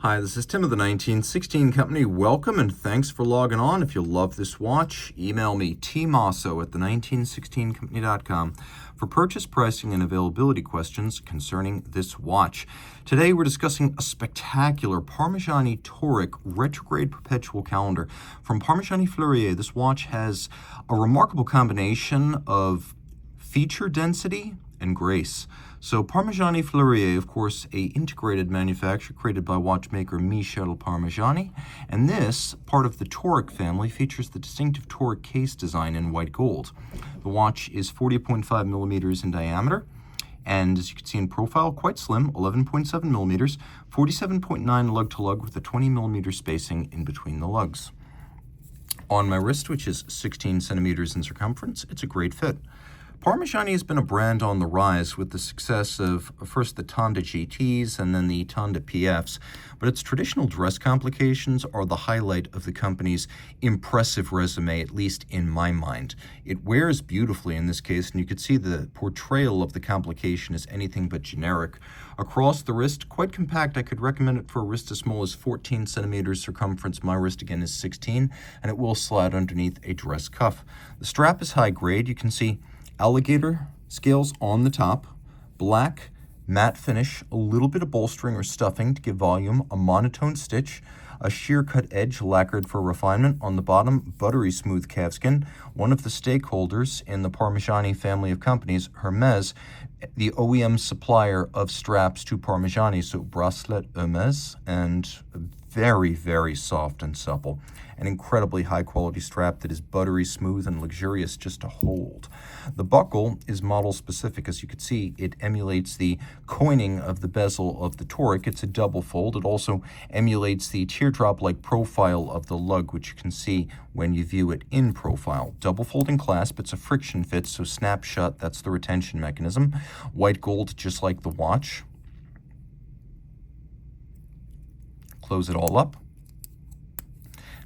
Hi, this is Tim of the 1916 Company. Welcome and thanks for logging on. If you love this watch, email me, Team Mosso at the1916company.com for purchase, pricing, and availability questions concerning this watch. Today we're discussing a spectacular Parmigiani Toric Retrograde Perpetual calendar. From Parmigiani Fleurier, this watch has a remarkable combination of feature density and grace. So Parmigiani Fleurier, of course, a integrated manufacturer created by watchmaker Michel Parmigiani, and this, part of the Toric family, features the distinctive Toric case design in white gold. The watch is 40.5 millimeters in diameter, and as you can see in profile, quite slim, 11.7 millimeters, 47.9 lug-to-lug with a 20 millimeter spacing in between the lugs. On my wrist, which is 16 centimeters in circumference, it's a great fit. Parmigiani has been a brand on the rise with the success of first the Tonda GTs and then the Tonda PFs, but its traditional dress complications are the highlight of the company's impressive resume, at least in my mind. It wears beautifully in this case, and you could see the portrayal of the complication is anything but generic. Across the wrist, quite compact. I could recommend it for a wrist as small as 14 centimeters circumference. My wrist again is 16, and it will slide underneath a dress cuff. The strap is high grade. You can see alligator scales on the top, black matte finish, a little bit of bolstering or stuffing to give volume, a monotone stitch, a sheer cut edge lacquered for refinement. On the bottom, buttery smooth calfskin. One of the stakeholders in the Parmigiani family of companies, Hermes, the OEM supplier of straps to Parmigiani, so bracelet Hermes, and very, very soft and supple. An incredibly high-quality strap that is buttery smooth and luxurious just to hold. The buckle is model-specific. As you can see, it emulates the coining of the bezel of the Toric. It's a double fold. It also emulates the teardrop-like profile of the lug, which you can see when you view it in profile. Double folding clasp. It's a friction fit, so snap shut. That's the retention mechanism. White gold, just like the watch. Close it all up.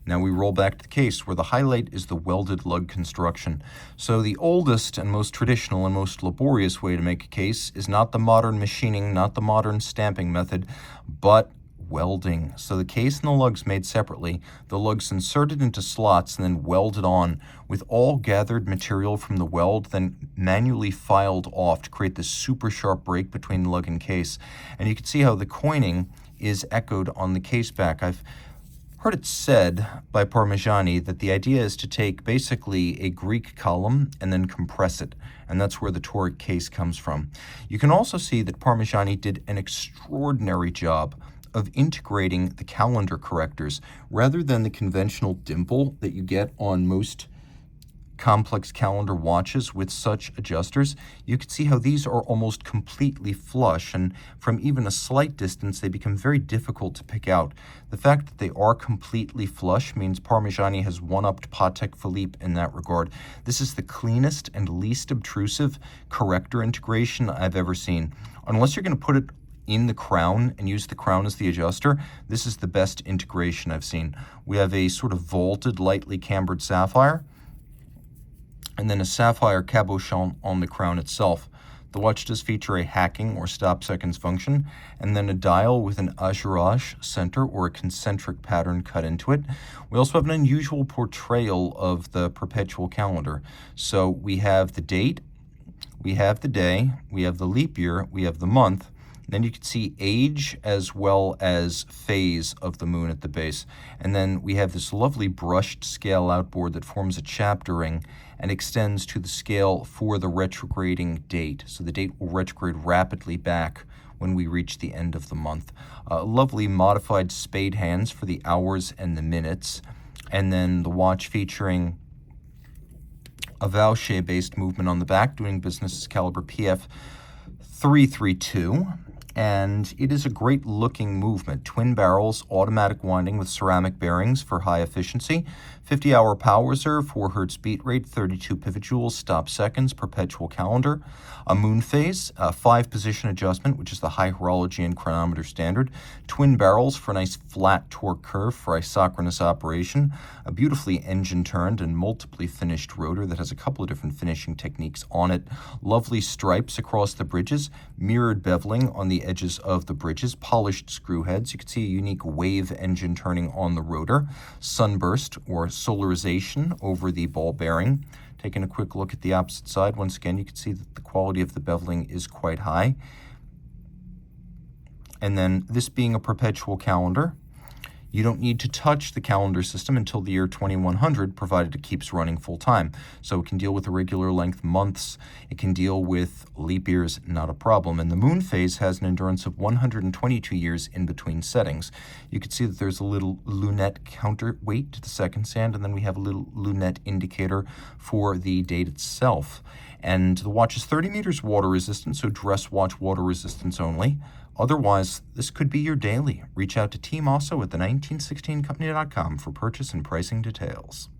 Now we roll back to the case, where the highlight is the welded lug construction. So the oldest and most traditional and most laborious way to make a case is not the modern machining, not the modern stamping method, but welding. So the case and the lugs made separately, the lugs inserted into slots and then welded on with all gathered material from the weld, then manually filed off to create this super sharp break between lug and case. And you can see how the coining is echoed on the case back. I've heard it said by Parmigiani that the idea is to take basically a Greek column and then compress it, and that's where the Toric case comes from. You can also see that Parmigiani did an extraordinary job of integrating the calendar correctors rather than the conventional dimple that you get on most complex calendar watches with such adjusters. You can see how these are almost completely flush, and from even a slight distance they become very difficult to pick out. The fact that they are completely flush means Parmigiani has one-upped Patek Philippe in that regard. This is the cleanest and least obtrusive corrector integration I've ever seen. Unless you're going to put it in the crown and use the crown as the adjuster, this is the best integration I've seen. We have a sort of vaulted, lightly cambered sapphire, and then a sapphire cabochon on the crown itself. The watch does feature a hacking or stop seconds function, and then a dial with an azurage center or a concentric pattern cut into it. We also have an unusual portrayal of the perpetual calendar. So we have the date, we have the day, we have the leap year, we have the month. Then you can see age as well as phase of the moon at the base. And then we have this lovely brushed scale outboard that forms a chapter ring and extends to the scale for the retrograding date. So the date will retrograde rapidly back when we reach the end of the month. Lovely modified spade hands for the hours and the minutes. And then the watch featuring a Vaucher-based movement on the back, doing business as caliber PF002610.01. And it is a great looking movement. Twin barrels, automatic winding with ceramic bearings for high efficiency, 50-hour power reserve, 4 Hz beat rate, 32 pivot stop seconds, perpetual calendar, a moon phase, 5-position adjustment, which is the high horology and chronometer standard, twin barrels for a nice flat torque curve for isochronous operation, a beautifully engine-turned and multiply finished rotor that has a couple of different finishing techniques on it, lovely stripes across the bridges, mirrored beveling on the edges of the bridges, polished screw heads. You can see a unique wave engine turning on the rotor, sunburst or solarization over the ball bearing. Taking a quick look at the opposite side, once again, you can see that the quality of the beveling is quite high. And then this being a perpetual calendar, you don't need to touch the calendar system until the year 2100, provided it keeps running full time. So it can deal with irregular length months. It can deal with leap years, not a problem. And the moon phase has an endurance of 122 years in between settings. You can see that there's a little lunette counterweight to the second sand, and then we have a little lunette indicator for the date itself. And the watch is 30 meters water resistant, so dress watch water resistance only. Otherwise, this could be your daily. Reach out to Team Mosso at the 1916company.com for purchase and pricing details.